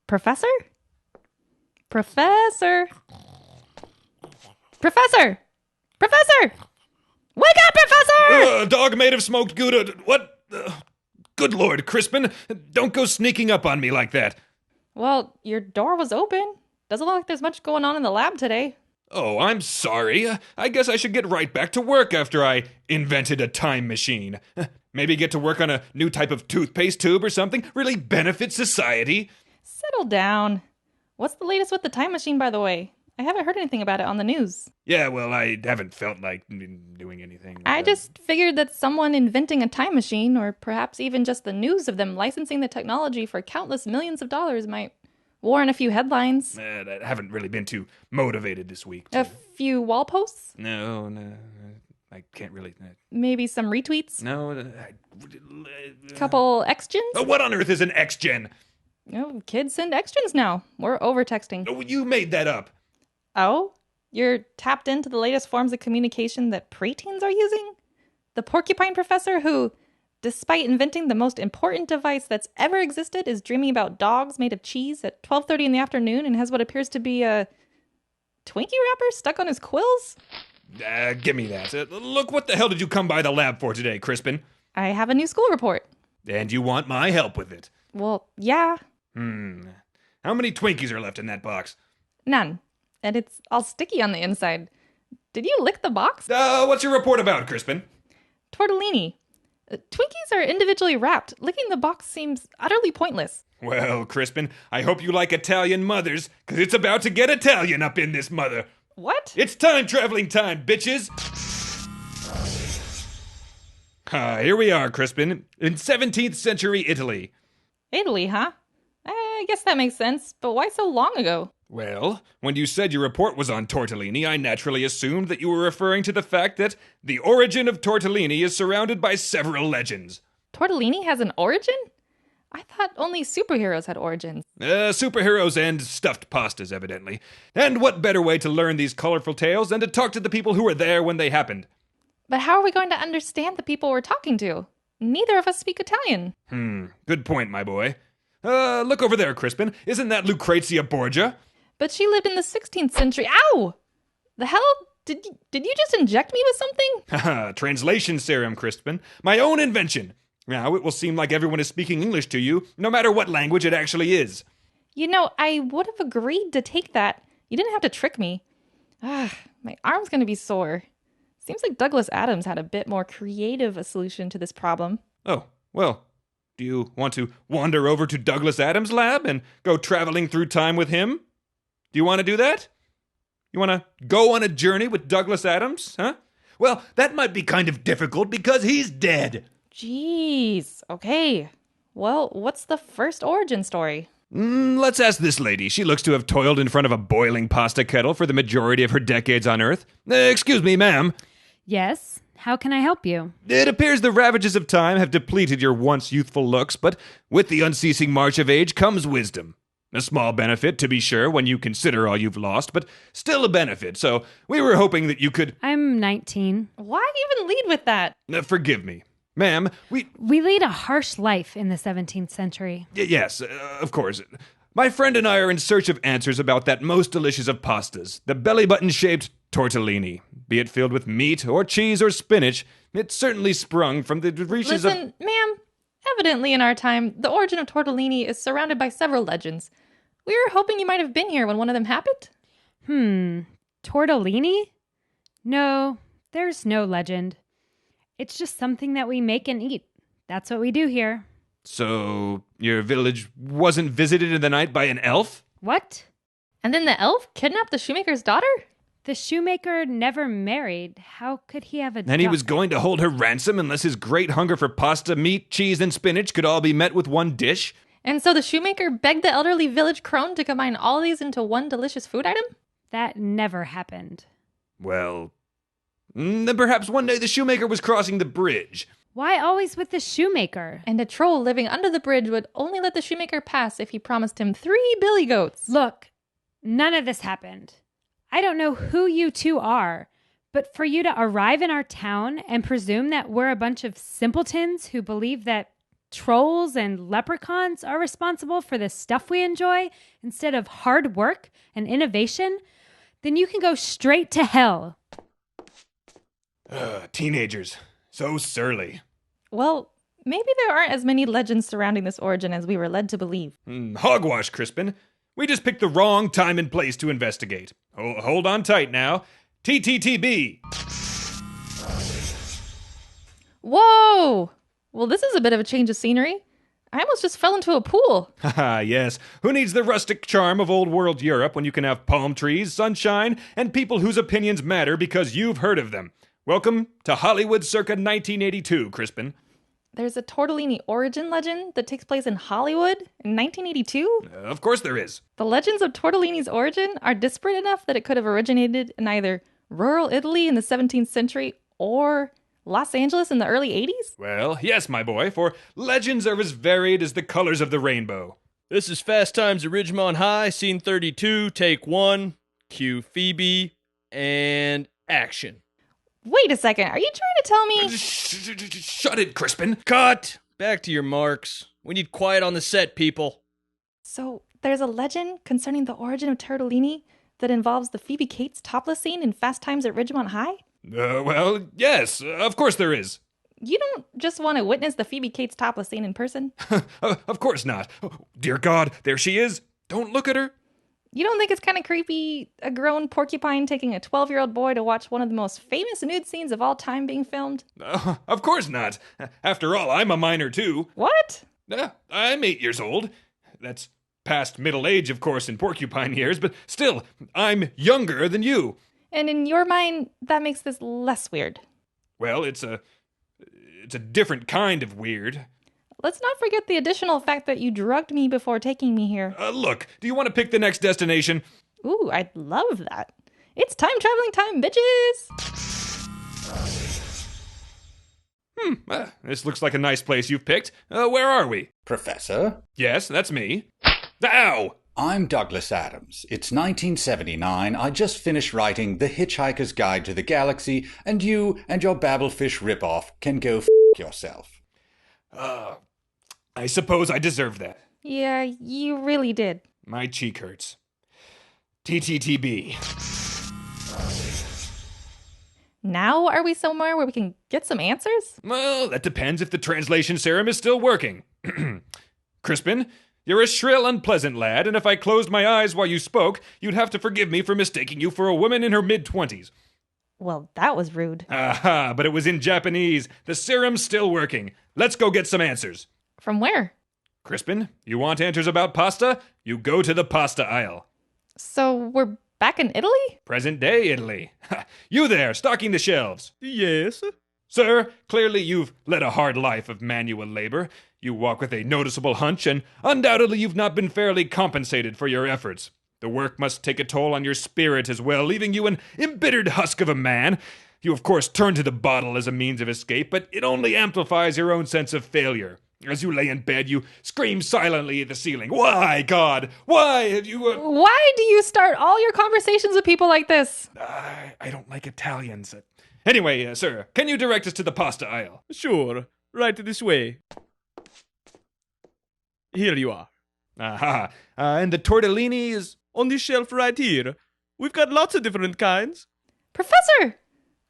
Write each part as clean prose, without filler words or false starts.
Professor? Professor? Professor! Professor! Wake up, Professor! Dog made of smoked Gouda. What? Good Lord, Crispin. Don't go sneaking up on me like that. Well, your door was open. Doesn't look like there's much going on in the lab today. Oh, I'm sorry. I guess I should get right back to work after I invented a time machine. Maybe get to work on a new type of toothpaste tube or something. Really benefit society. Settle down. What's the latest with the time machine, by the way? I haven't heard anything about it on the news. Yeah, well, I haven't felt like doing anything. I just figured that someone inventing a time machine, or perhaps even just the news of them licensing the technology for countless millions of dollars, might warrant a few headlines. I haven't really been too motivated this week. A few wall posts? No, I can't really. Maybe some retweets? No. Couple X-gens? What on earth is an X-gen? Oh, kids send X-gens now. We're over-texting. Oh, you made that up. Oh? You're tapped into the latest forms of communication that preteens are using? The porcupine professor who, despite inventing the most important device that's ever existed, is dreaming about dogs made of cheese at 12:30 in the afternoon and has what appears to be a Twinkie wrapper stuck on his quills? Give me that. Look, what the hell did you come by the lab for today, Crispin? I have a new school report. And you want my help with it? Well, yeah. How many Twinkies are left in that box? None. And it's all sticky on the inside. Did you lick the box? What's your report about, Crispin? Tortellini. Twinkies are individually wrapped. Licking the box seems utterly pointless. Well, Crispin, I hope you like Italian mothers, because it's about to get Italian up in this mother. What? It's time-traveling time, bitches! Here we are, Crispin, in 17th century Italy. Italy, huh? I guess that makes sense, but why so long ago? Well, when you said your report was on tortellini, I naturally assumed that you were referring to the fact that the origin of tortellini is surrounded by several legends. Tortellini has an origin? I thought only superheroes had origins. Superheroes and stuffed pastas, evidently. And what better way to learn these colorful tales than to talk to the people who were there when they happened? But how are we going to understand the people we're talking to? Neither of us speak Italian. Good point, my boy. Look over there, Crispin. Isn't that Lucrezia Borgia? But she lived in the 16th century. Ow! The hell? Did you just inject me with something? Haha, translation serum, Crispin. My own invention. Now it will seem like everyone is speaking English to you, no matter what language it actually is. You know, I would have agreed to take that. You didn't have to trick me. My arm's gonna be sore. Seems like Douglas Adams had a bit more creative a solution to this problem. Oh, well, do you want to wander over to Douglas Adams' lab and go traveling through time with him? Do you want to do that? You want to go on a journey with Douglas Adams, huh? Well, that might be kind of difficult because he's dead. Jeez, okay. Well, what's the first origin story? Let's ask this lady. She looks to have toiled in front of a boiling pasta kettle for the majority of her decades on Earth. Excuse me, ma'am. Yes, how can I help you? It appears the ravages of time have depleted your once youthful looks, but with the unceasing march of age comes wisdom. A small benefit, to be sure, when you consider all you've lost, but still a benefit, so we were hoping that you could... I'm 19. Why even lead with that? Forgive me. Ma'am, We lead a harsh life in the 17th century. Yes, of course. My friend and I are in search of answers about that most delicious of pastas, the belly-button-shaped tortellini. Be it filled with meat or cheese or spinach, it certainly sprung from the reaches of... Listen, ma'am, evidently in our time, the origin of tortellini is surrounded by several legends. We were hoping you might have been here when one of them happened. Tortellini? No, there's no legend. It's just something that we make and eat. That's what we do here. So, your village wasn't visited in the night by an elf? What? And then the elf kidnapped the shoemaker's daughter? The shoemaker never married. How could he have a And he was going to hold her ransom unless his great hunger for pasta, meat, cheese, and spinach could all be met with one dish? And so the shoemaker begged the elderly village crone to combine all these into one delicious food item? That never happened. Well, then perhaps one day the shoemaker was crossing the bridge. Why always with the shoemaker? And a troll living under the bridge would only let the shoemaker pass if he promised him 3 billy goats. Look, none of this happened. I don't know who you two are, but for you to arrive in our town and presume that we're a bunch of simpletons who believe that trolls and leprechauns are responsible for the stuff we enjoy instead of hard work and innovation, then you can go straight to hell. Teenagers. So surly. Well, maybe there aren't as many legends surrounding this origin as we were led to believe. Hogwash, Crispin. We just picked the wrong time and place to investigate. Hold on tight now. TTTB. Whoa! Well, this is a bit of a change of scenery. I almost just fell into a pool. Haha, yes. Who needs the rustic charm of old world Europe when you can have palm trees, sunshine, and people whose opinions matter because you've heard of them? Welcome to Hollywood circa 1982, Crispin. There's a Tortellini origin legend that takes place in Hollywood in 1982? Of course there is. The legends of Tortellini's origin are disparate enough that it could have originated in either rural Italy in the 17th century or Los Angeles in the early 80s? Well, yes, my boy, for legends are as varied as the colors of the rainbow. This is Fast Times at Ridgemont High, scene 32, take 1, cue Phoebe, and action. Wait a second, are you trying to tell me? Shut it, Crispin. Cut! Back to your marks. We need quiet on the set, people. So, there's a legend concerning the origin of Tortellini that involves the Phoebe Cates topless scene in Fast Times at Ridgemont High? Well, yes, of course there is. You don't just want to witness the Phoebe Cates topless scene in person? Of course not. Oh, dear God, there she is. Don't look at her. You don't think it's kind of creepy, a grown porcupine taking a 12-year-old boy to watch one of the most famous nude scenes of all time being filmed? Of course not. After all, I'm a minor too. What? I'm 8 years old. That's past middle age, of course, in porcupine years, but still, I'm younger than you. And in your mind, that makes this less weird. Well, it's a different kind of weird. Let's not forget the additional fact that you drugged me before taking me here. Look, do you want to pick the next destination? Ooh, I'd love that. It's time traveling time, bitches! This looks like a nice place you've picked. Where are we? Professor? Yes, that's me. Ow! I'm Douglas Adams. It's 1979. I just finished writing The Hitchhiker's Guide to the Galaxy, and you and your Babblefish ripoff can go yourself. I suppose I deserve that. Yeah, you really did. My cheek hurts. TTTB. Now are we somewhere where we can get some answers? Well, that depends if the translation serum is still working. Crispin, you're a shrill, unpleasant lad, and if I closed my eyes while you spoke, you'd have to forgive me for mistaking you for a woman in her mid-20s. Well, that was rude. Aha, but it was in Japanese. The serum's still working. Let's go get some answers. From where? Crispin, you want answers about pasta? You go to the pasta aisle. So we're back in Italy? Present day Italy. You there, stocking the shelves. Yes? Sir, clearly you've led a hard life of manual labor. You walk with a noticeable hunch, and undoubtedly you've not been fairly compensated for your efforts. The work must take a toll on your spirit as well, leaving you an embittered husk of a man. You, of course, turn to the bottle as a means of escape, but it only amplifies your own sense of failure. As you lay in bed, you scream silently at the ceiling. Why, God? Why have you... Why do you start all your conversations with people like this? I don't like Italians. Anyway, sir, can you direct us to the pasta aisle? Sure. Right this way. Here you are. Aha. And the tortellini is... On this shelf right here. We've got lots of different kinds. Professor!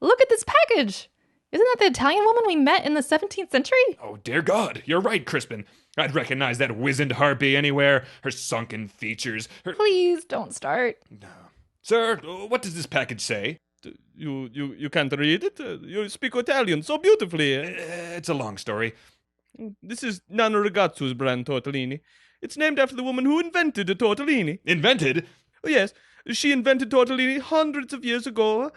Look at this package! Isn't that the Italian woman we met in the 17th century? Oh, dear God, you're right, Crispin. I'd recognize that wizened harpy anywhere. Her sunken features, her... Please don't start. No. Sir, what does this package say? You can't read it? You speak Italian so beautifully. It's a long story. This is Nana Ragazzo's brand tortellini. It's named after the woman who invented the tortellini. Invented? Oh, yes, she invented tortellini hundreds of years ago.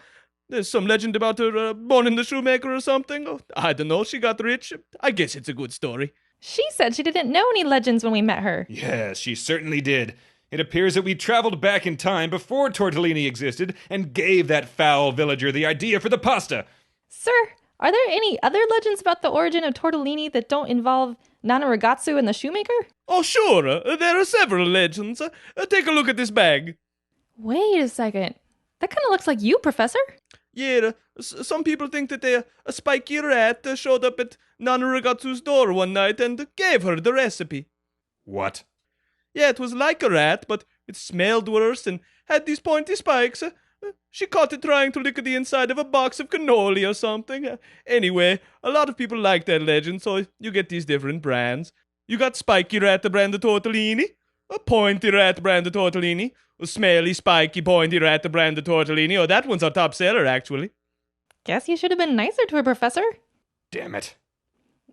There's some legend about her born in the shoemaker or something. Oh, I don't know, she got rich. I guess it's a good story. She said she didn't know any legends when we met her. Yes, she certainly did. It appears that we traveled back in time before tortellini existed and gave that foul villager the idea for the pasta. Sir, are there any other legends about the origin of tortellini that don't involve Nana Ragazzu and the shoemaker? Oh, sure. There are several legends. Take a look at this bag. Wait a second. That kind of looks like you, Professor. Yeah, some people think that a spiky rat showed up at Nana Ragazzu's door one night and gave her the recipe. What? Yeah, it was like a rat, but it smelled worse and had these pointy spikes. She caught it trying to lick the inside of a box of cannoli or something. Anyway, a lot of people like that legend, so you get these different brands. You got Spiky Rat, the brand of Tortellini, a Pointy Rat brand of Tortellini, a Smelly Spiky Pointy Rat, the brand of Tortellini. Oh, that one's our top seller, actually. Guess you should have been nicer to her, Professor. Damn it.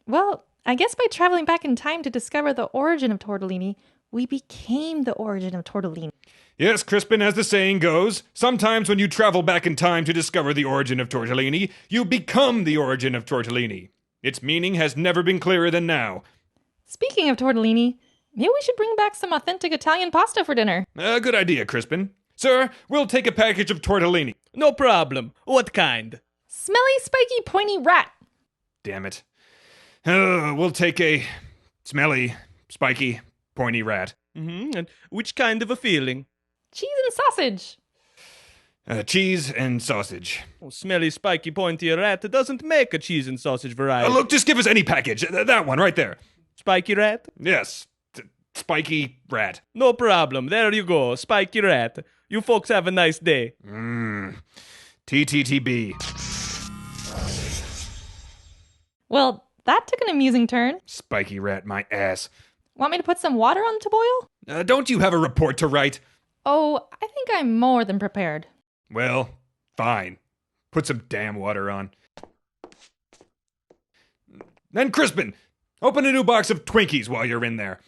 Well, I guess by traveling back in time to discover the origin of tortellini, we became the origin of tortellini. Yes, Crispin, as the saying goes, sometimes when you travel back in time to discover the origin of tortellini, you become the origin of tortellini. Its meaning has never been clearer than now. Speaking of tortellini, maybe we should bring back some authentic Italian pasta for dinner. Good idea, Crispin. Sir, we'll take a package of tortellini. No problem. What kind? Smelly, spiky, pointy rat. Damn it. We'll take a smelly, spiky, pointy rat. And which kind of a feeling? Cheese and sausage. Cheese and sausage. Oh, smelly, spiky, pointy rat doesn't make a cheese and sausage variety. Look, just give us any package. That one right there. Spiky rat? Yes. Spiky rat. No problem. There you go. Spiky rat. You folks have a nice day. TTTB. Well, that took an amusing turn. Spiky rat, my ass. Want me to put some water on to boil? Don't you have a report to write? Oh, I think I'm more than prepared. Well, fine. Put some damn water on. Then Crispin, open a new box of Twinkies while you're in there.